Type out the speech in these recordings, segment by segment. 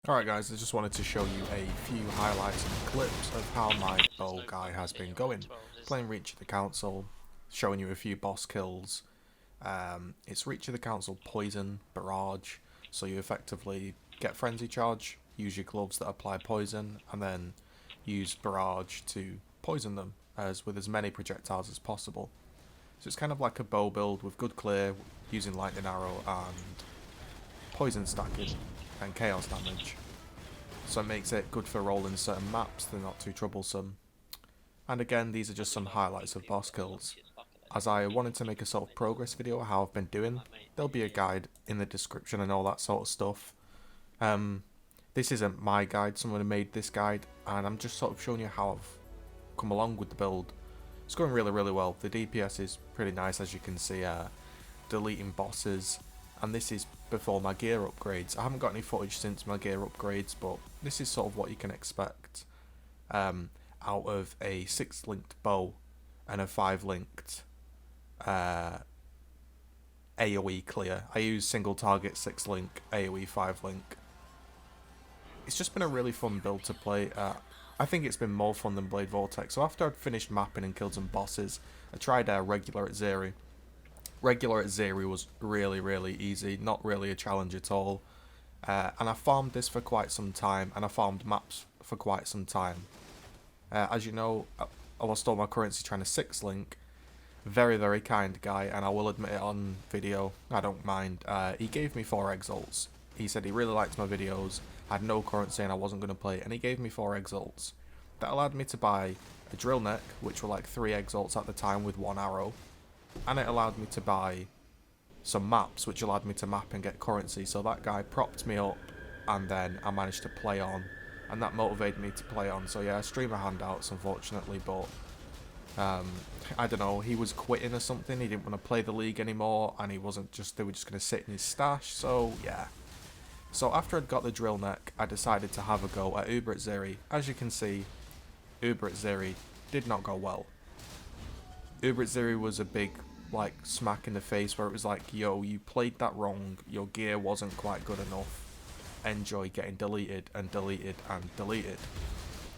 Alright guys, I just wanted to show you a few highlights and clips of how my bow guy has been going. Playing Reach of the Council, showing you a few boss kills. It's Reach of the Council Poison, Barrage, so you effectively get Frenzy Charge, use your gloves that apply poison, and then use Barrage to poison them with as many projectiles as possible. So it's kind of like a bow build with good clear, using Lightning Arrow and poison stacking and chaos damage. So it makes it good for rolling certain maps, they're not too troublesome. And again, these are just some highlights of boss kills. As I wanted to make a sort of progress video how I've been doing, there'll be a guide in the description and all that sort of stuff. This isn't my guide, someone made this guide, and I'm just sort of showing you how I've come along with the build. It's going really well. The DPS is pretty nice, as you can see, deleting bosses, and this is before my gear upgrades. I haven't got any footage since my gear upgrades, but this is sort of what you can expect out of a 6-linked bow and a 5-linked AoE clear. I use single target 6-link, AoE 5-link. It's just been a really fun build to play. I think it's been more fun than Blade Vortex. So after I'd finished mapping and killed some bosses, I tried regular at GGZII. Regular at GGZII was really easy, not really a challenge at all. And I farmed this for quite some time, and I farmed maps for quite some time. As you know, I lost all my currency trying to 6-link. Very kind guy, and I will admit it on video, I don't mind. He gave me 4 exalts. He said he really liked my videos, I had no currency and I wasn't going to play, and he gave me 4 exalts. That allowed me to buy a drill neck, which were like 3 exalts at the time with 1 arrow. And it allowed me to buy some maps, which allowed me to map and get currency. So that guy propped me up, and then I managed to play on, and that motivated me to play on. So yeah, streamer handouts, unfortunately, but I don't know, he was quitting or something. He didn't want to play the league anymore, and they were just going to sit in his stash. So yeah. So after I'd got the drill neck, I decided to have a go at Uber at GGZII. As you can see, Uber at GGZII did not go well. Uber at GGZII was a big like smack in the face where it was like, yo, you played that wrong, your gear wasn't quite good enough, enjoy getting deleted and deleted and deleted.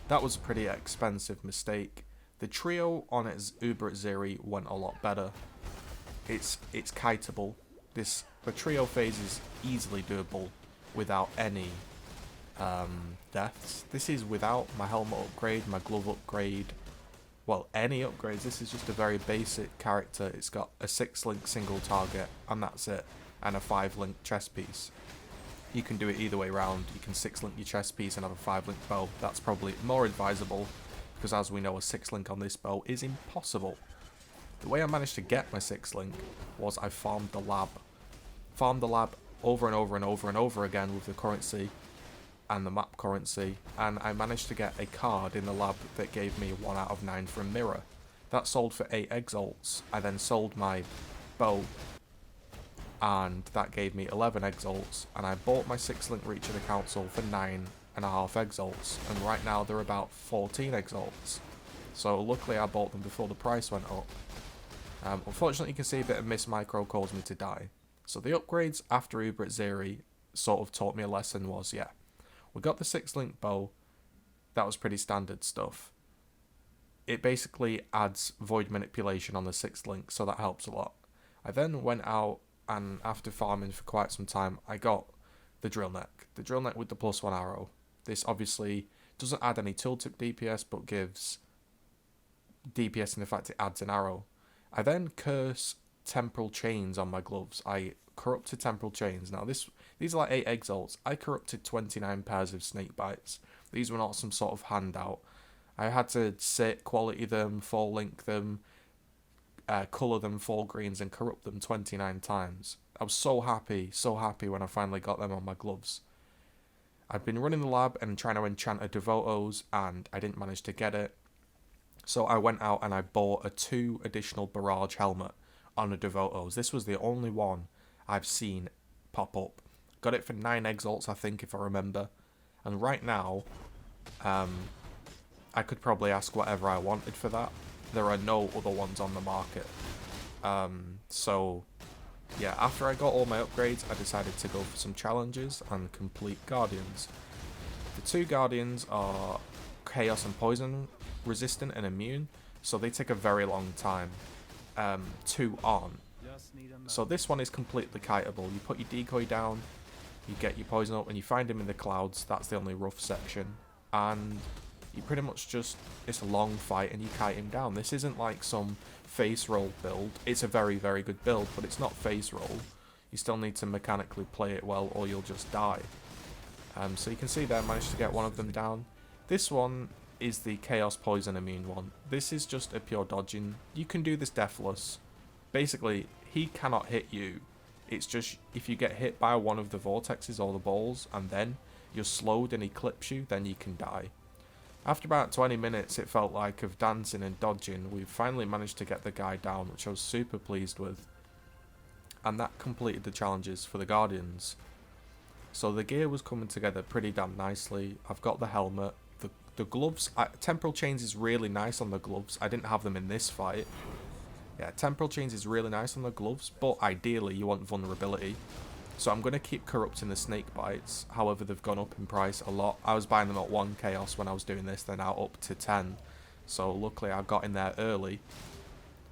That was a pretty expensive mistake. The trio on its Uber at GGZII went a lot better. It's kiteable. The trio phase is easily doable without any deaths. This is without my helmet upgrade, my glove upgrade, well, any upgrades. This is just a very basic character. It's got a 6-link single target, and that's it, and a 5-link chest piece. You can do it either way around. You can 6-link your chest piece and have a 5-link bow. That's probably more advisable, because as we know, a 6-link on this bow is impossible. The way I managed to get my 6-link was I farmed the lab. Farmed the lab over and over again with the currency and the map currency, and I managed to get a card in the lab that gave me 1 out of 9 from Mirror. That sold for 8 exalts. I then sold my bow, and that gave me 11 exalts, and I bought my 6-link Reach of the Council for 9.5 exalts, and right now they're about 14 exalts. So luckily I bought them before the price went up. Unfortunately, you can see a bit of miss micro caused me to die. So the upgrades after Uber at GGZII sort of taught me a lesson was, yeah, we got the 6-link bow. That was pretty standard stuff. It basically adds void manipulation on the 6-link, so that helps a lot. I then went out, and after farming for quite some time, I got the drill neck. The drill neck with the +1 arrow. This obviously doesn't add any tooltip DPS, but gives DPS in the fact it adds an arrow. I then curse temporal chains on my gloves. I corrupted temporal chains. Now these are like 8 exalts. I corrupted 29 pairs of snake bites. These were not some sort of handout. I had to sit, quality them, 4-link them, colour them 4 greens, and corrupt them 29 times. I was so happy when I finally got them on my gloves. I've been running the lab and trying to enchant a Devotos, and I didn't manage to get it. So I went out and I bought a 2 additional Barrage helmet on a Devotos. This was the only one I've seen pop up. Got it for 9 exalts, I think, if I remember. And right now, I could probably ask whatever I wanted for that. There are no other ones on the market. So yeah, after I got all my upgrades, I decided to go for some challenges and complete Guardians. The two Guardians are Chaos and Poison resistant and immune, so they take a very long time to on. So this one is completely kiteable. You put your decoy down, you get your poison up, and you find him in the clouds. That's the only rough section. And you pretty much just, it's a long fight and you kite him down. This isn't like some face roll build. It's a very, very good build, but it's not face roll. You still need to mechanically play it well or you'll just die. So you can see there, I managed to get one of them down. This one is the Chaos Poison immune one. This is just a pure dodging. You can do this deathless. Basically, he cannot hit you. It's just if you get hit by one of the vortexes or the balls and then you're slowed and he clips you, then you can die. After about 20 minutes, it felt like, of dancing and dodging, we finally managed to get the guy down, which I was super pleased with. And that completed the challenges for the Guardians. So the gear was coming together pretty damn nicely. I've got the helmet, the gloves. Temporal chains is really nice on the gloves. I didn't have them in this fight. Yeah, temporal chains is really nice on the gloves, but ideally you want vulnerability. So I'm going to keep corrupting the snake bites. However, they've gone up in price a lot. I was buying them at 1 chaos when I was doing this. They're now up to 10. So luckily I got in there early.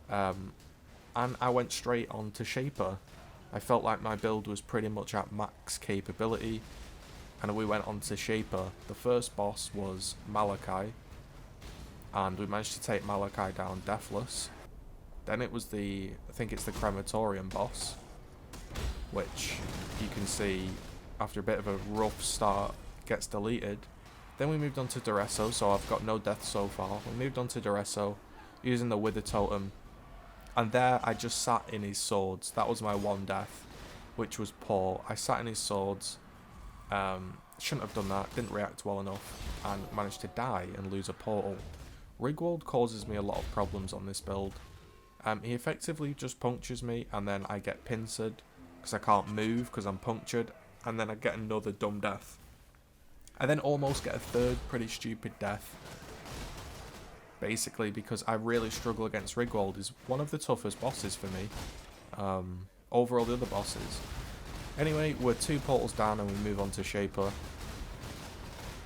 And I went straight on to Shaper. I felt like my build was pretty much at max capability. And we went on to Shaper. The first boss was Malachi. And we managed to take Malachi down deathless. Then it was I think it's the crematorium boss, which you can see after a bit of a rough start gets deleted. Then we moved on to Duresso, so I've got no deaths so far. We moved on to Duresso using the Wither Totem, and there I just sat in his swords. That was my one death, which was poor. I sat in his swords, shouldn't have done that, didn't react well enough, and managed to die and lose a portal. Rigwald causes me a lot of problems on this build. He effectively just punctures me and then I get pincered because I can't move because I'm punctured, and then I get another dumb death. I then almost get a third pretty stupid death. Basically because I really struggle against Rigwald. He's one of the toughest bosses for me over all the other bosses. Anyway, we're 2 portals down and we move on to Shaper.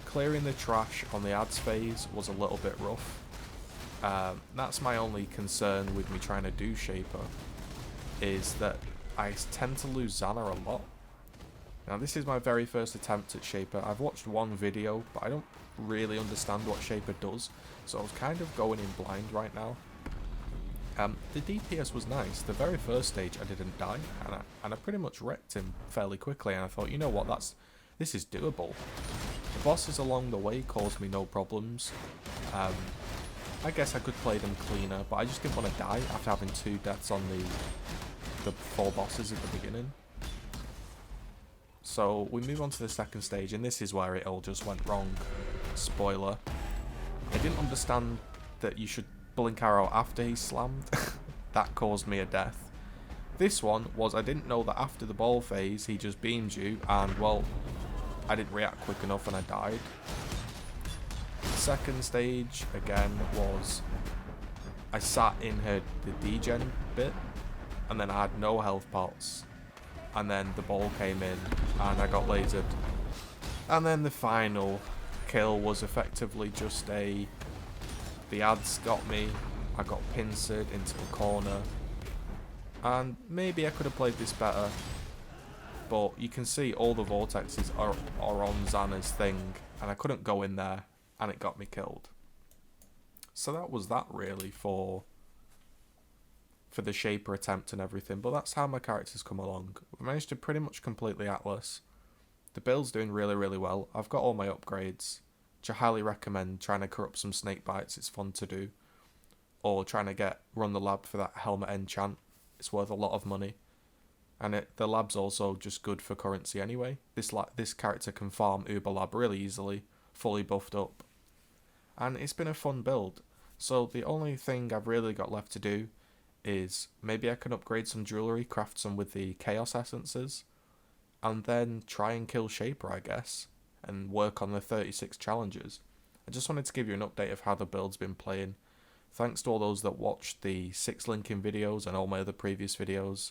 Clearing the trash on the ads phase was a little bit rough. That's my only concern with me trying to do Shaper, is that I tend to lose Xana a lot. Now this is my very first attempt at Shaper. I've watched one video, but I don't really understand what Shaper does, so I was kind of going in blind right now. The DPS was nice. The very first stage I didn't die, and I pretty much wrecked him fairly quickly, and I thought, you know what, this is doable. The bosses along the way caused me no problems. I guess I could play them cleaner, but I just didn't want to die after having 2 deaths on the 4 bosses at the beginning. So we move on to the second stage, and this is where it all just went wrong. Spoiler. I didn't understand that you should blink arrow after he slammed. That caused me a death. This one was, I didn't know that after the ball phase he just beams you, and well, I didn't react quick enough and I died. The second stage again was, I sat in the degen bit and then I had no health pots, and then the ball came in and I got lasered, and then the final kill was effectively just the ads got me, I got pincered into a corner, and maybe I could have played this better, but you can see all the vortexes are on Xana's thing and I couldn't go in there, and it got me killed. So that was that really for the Shaper attempt and everything, but that's how my characters come along. We managed to pretty much complete the Atlas. The build's doing really, really well. I've got all my upgrades, which I highly recommend trying to corrupt some snake bites. It's fun to do. Or trying to run the lab for that helmet enchant. It's worth a lot of money. And the lab's also just good for currency anyway. This character can farm Uber Lab really easily, fully buffed up. And it's been a fun build. So the only thing I've really got left to do is maybe I can upgrade some jewellery, craft some with the Chaos Essences, and then try and kill Shaper, I guess, and work on the 36 challenges. I just wanted to give you an update of how the build's been playing. Thanks to all those that watched the 6 linking videos and all my other previous videos.